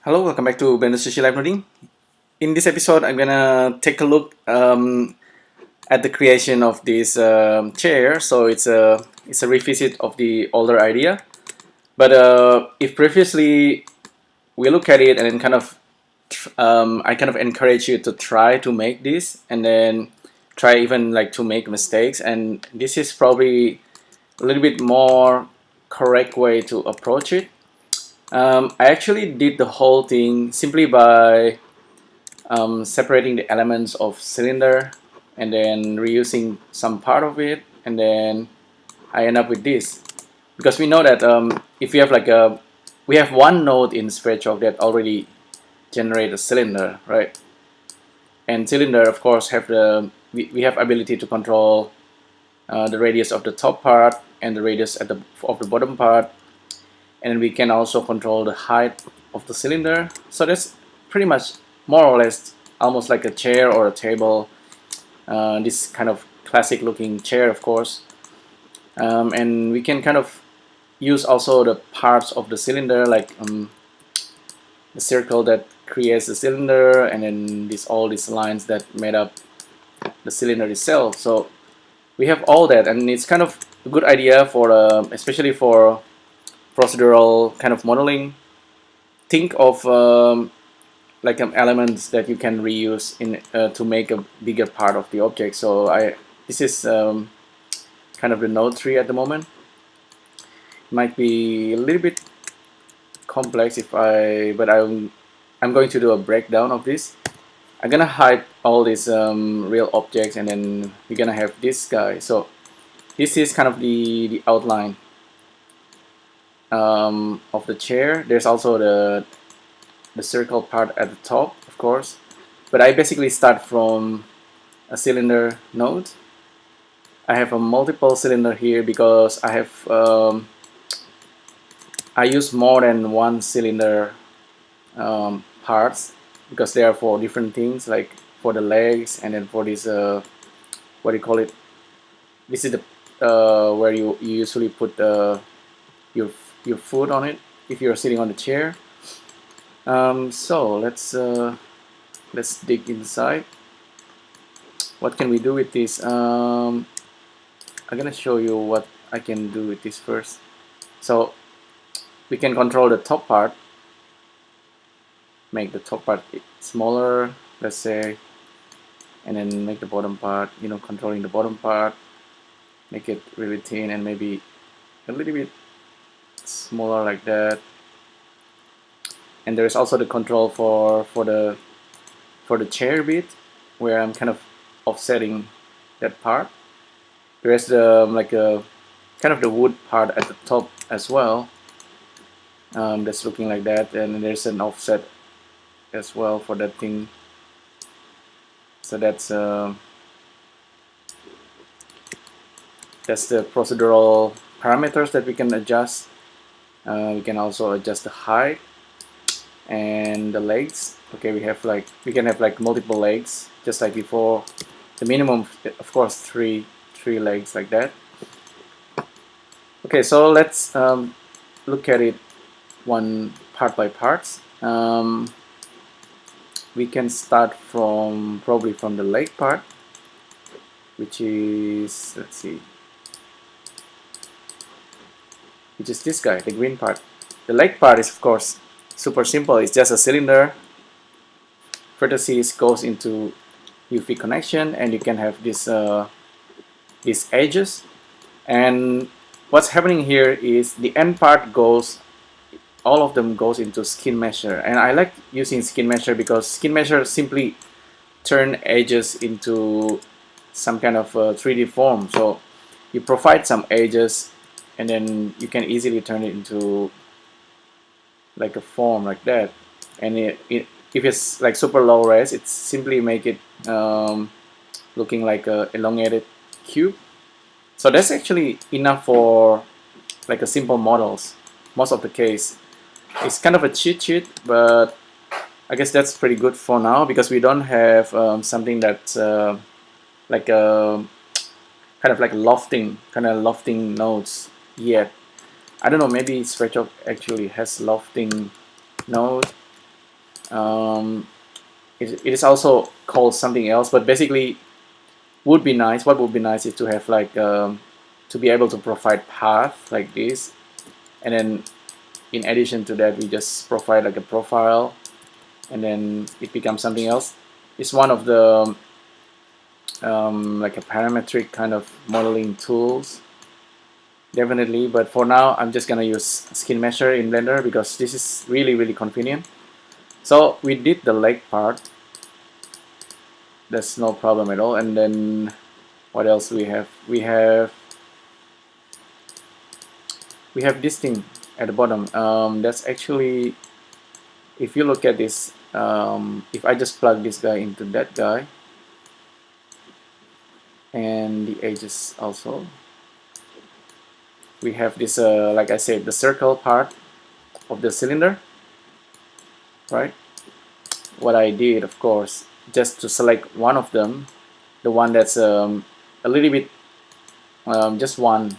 Hello, welcome back to BLENDERSUSHI Live Noding. In this episode, I'm gonna take a look at the creation of this chair. So it's a revisit of the older idea. But if previously we look at it and then I kind of encourage you to try to make this and then try even like to make mistakes. And this is probably a little bit more correct way to approach it. I actually did the whole thing simply by separating the elements of cylinder and then reusing some part of it, and then I end up with this because we know that if we have we have one node in Sverchok that already generate a cylinder, right? And cylinder, of course, have we have ability to control the radius of the top part and the radius of the bottom part, and we can also control the height of the cylinder. So that's pretty much more or less almost like a chair or a table. This kind of classic looking chair, of course, and we can kind of use also the parts of the cylinder, like the circle that creates the cylinder, and then all these lines that made up the cylinder itself. So we have all that, and it's kind of a good idea for especially for procedural kind of modeling. Think of elements that you can reuse in to make a bigger part of the object. So this is kind of the node tree at the moment. It might be a little bit complex but I'm going to do a breakdown of this. I'm gonna hide all these real objects, and then we're gonna have this guy. So this is kind of the outline of the chair. There's also the circle part at the top, of course, but I basically start from a cylinder node. I have a multiple cylinder here because I have I use more than one cylinder parts because they are for different things, like for the legs, and then for this what do you call it, this is the where you usually put your foot on it if you're sitting on the chair. So let's dig inside. What can we do with this? I'm gonna show you what I can do with this first. So we can control the top part, make the top part smaller, let's say, and then make the bottom part, controlling the bottom part, make it really thin and maybe a little bit smaller like that. And there's also the control for the chair bit, where I'm kind of offsetting that part. There's the like a kind of the wood part at the top as well, that's looking like that, and there's an offset as well for that thing. So that's the procedural parameters that we can adjust. We can also adjust the height and the legs. Okay, we can have like multiple legs, just like before. The minimum, of course, three legs like that. Okay, so let's look at it one part by parts. We can start probably from the leg part, which is, let's see, which is this guy, the green part. The leg part is, of course, super simple. It's just a cylinder. Vertices goes into UV connection, and you can have these edges. And what's happening here is the end part all of them goes into skin measure. And I like using skin measure because skin measure simply turn edges into some kind of 3D form. So you provide some edges, and then you can easily turn it into like a form like that. And if it's like super low res, it's simply make it looking like a elongated cube. So that's actually enough for like a simple models most of the case. It's kind of a cheat sheet, but I guess that's pretty good for now because we don't have something that's like a kind of like lofting nodes yet. I don't know, maybe Sverchok actually has lofting node. It is also called something else, but basically would be nice. What would be nice is to have like to be able to provide path like this, and then in addition to that we just provide like a profile, and then it becomes something else. It's one of the like a parametric kind of modeling tools, definitely. But for now I'm just gonna use skin mesher in Blender because this is really convenient. So we did the leg part, that's no problem at all. And then what else we have? We have this thing at the bottom. That's actually, if you look at this, if I just plug this guy into that guy, and the edges also, we have this like I said, the circle part of the cylinder, right? What I did, of course, just to select one of them, the one that's a little bit just one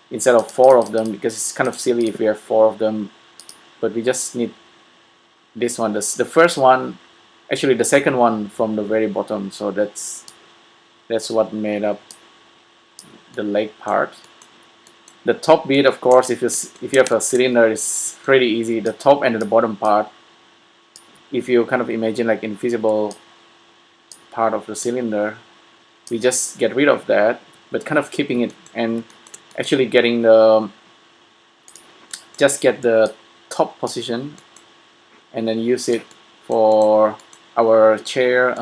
instead of 4 of them, because it's kind of silly if we have 4 of them, but we just need this one, the first one, actually the second one from the very bottom. So that's what made up the leg part. The top bit, of course, if you have a cylinder, is pretty easy. The top and the bottom part, if you kind of imagine like invisible part of the cylinder, we just get rid of that, but kind of keeping it and actually getting the, just get the top position and then use it for our chair,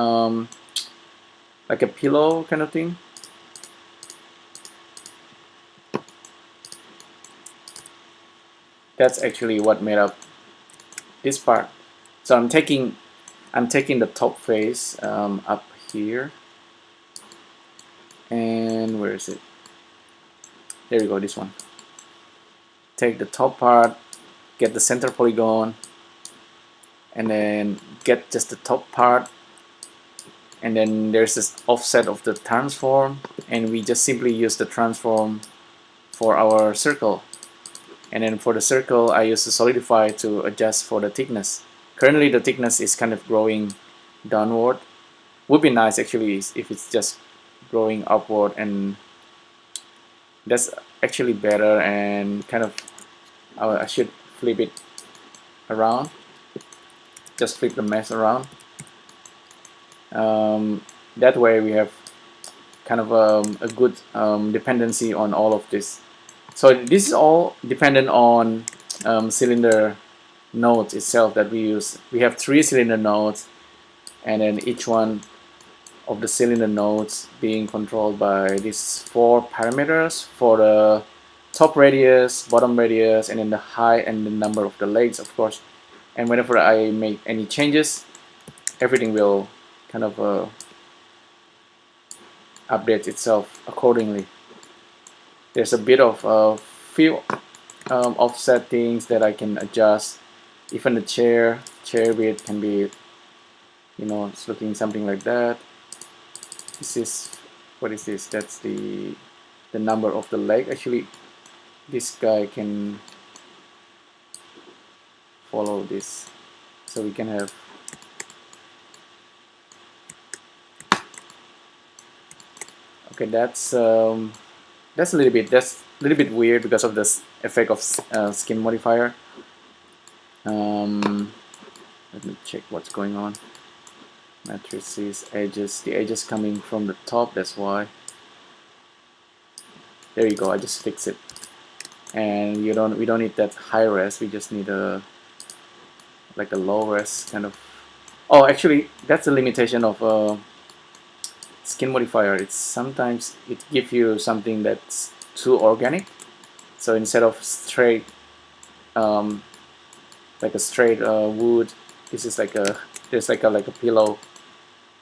like a pillow kind of thing. That's actually what made up this part. So I'm taking the top face up here, and where is it? There you go, this one. Take the top part, get the center polygon, and then get just the top part, and then there's this offset of the transform, and we just simply use the transform for our circle. And then for the circle I use the solidify to adjust for the thickness. Currently the thickness is kind of growing downward. Would be nice actually if it's just growing upward, and that's actually better. And kind of I should flip it around, just flip the mesh around. That way we have kind of a good dependency on all of this. So this is all dependent on cylinder nodes itself that we use. We have 3 cylinder nodes, and then each one of the cylinder nodes being controlled by these 4 parameters for the top radius, bottom radius, and then the height and the number of the legs, of course. And whenever I make any changes, everything will kind of update itself accordingly. There's a bit of few offset things that I can adjust. Even the chair width can be, you know, it's looking something like that. This is, what is this? That's the number of the leg. Actually, this guy can follow this, so we can have okay. That's a little bit weird because of this effect of skin modifier. Let me check what's going on. Matrices, edges, the edges coming from the top, that's why. There you go, I just fix it. And we don't need that high res, we just need a like a low res kind of. Oh, actually that's the limitation of skin modifier. It's sometimes it gives you something that's too organic. So instead of straight like a straight wood, this is like a, there's like a pillow,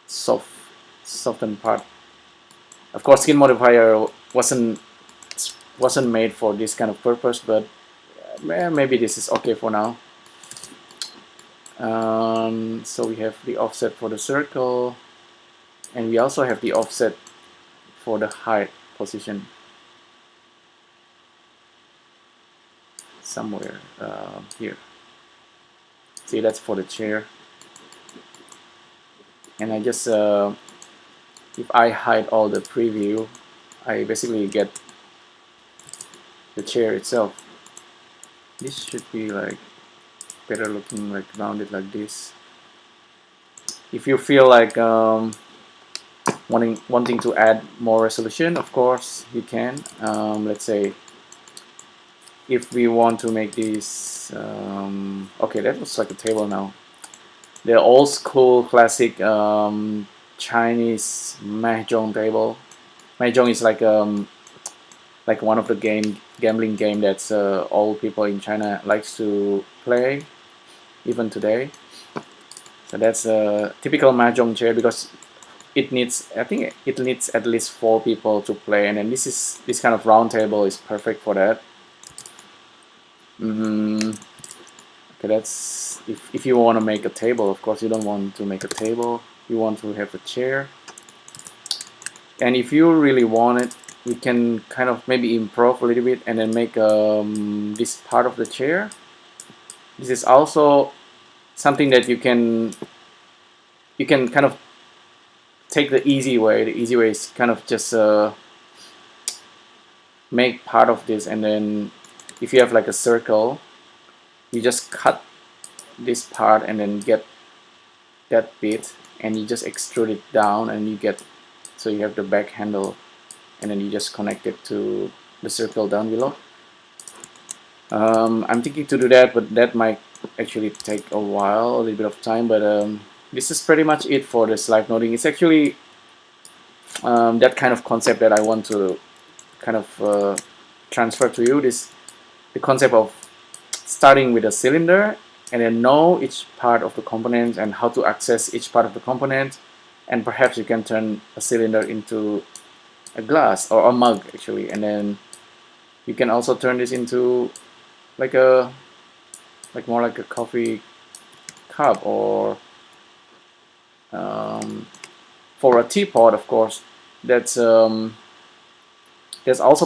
softened part. Of course skin modifier wasn't made for this kind of purpose, but maybe this is okay for now. So we have the offset for the circle, and we also have the offset for the height position somewhere here. See, that's for the chair. and I just if I hide all the preview, I basically get the chair itself. This should be like better looking, like rounded like this. If you feel like wanting to add more resolution, of course you can. Let's say if we want to make this okay, that looks like a table now. The old school classic Chinese mahjong table. Mahjong is like one of the gambling game that's all people in China likes to play even today. So that's a typical mahjong chair because it needs, I think it needs at least 4 people to play, and then this kind of round table is perfect for that. Okay, that's if you want to make a table. Of course, you don't want to make a table. You want to have a chair. And if you really want it, we can kind of maybe improve a little bit and then make this part of the chair. This is also something that you can kind of take the easy way. The easy way is kind of just make part of this, and then if you have like a circle, you just cut this part and then get that bit, and you just extrude it down, and you get, so you have the back handle, and then you just connect it to the circle down below. I'm thinking to do that, but that might actually take a while, a little bit of time, but this is pretty much it for this live noding. It's actually that kind of concept that I want to kind of transfer to you, the concept of starting with a cylinder and then know each part of the component and how to access each part of the component, and perhaps you can turn a cylinder into a glass or a mug actually, and then you can also turn this into like more like a coffee cup, or for a teapot, of course, that's also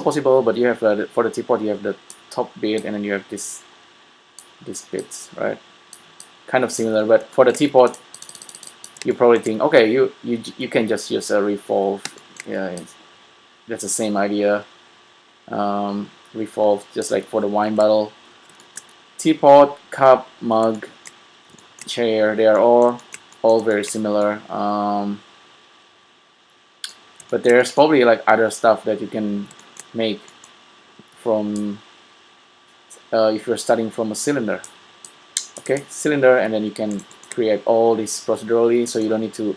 possible, but you have for the teapot you have the top bit, and then you have this bits, right? Kind of similar, but for the teapot you probably think, okay, you can just use a revolve. Yeah, that's the same idea. Revolve, just like for the wine bottle. Teapot, cup, mug, chair, they are all very similar. But there's probably like other stuff that you can make from if you're starting from a cylinder. Okay, cylinder, and then you can create all this procedurally, so you don't need to,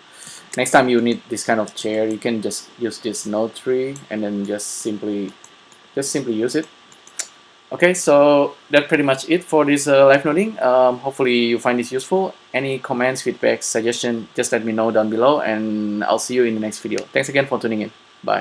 next time you need this kind of chair, you can just use this node tree and then just simply use it. Okay, so that's pretty much it for this live noding. Hopefully you find this useful. Any comments, feedback, suggestion, just let me know down below, and I'll see you in the next video. Thanks again for tuning in. Bye.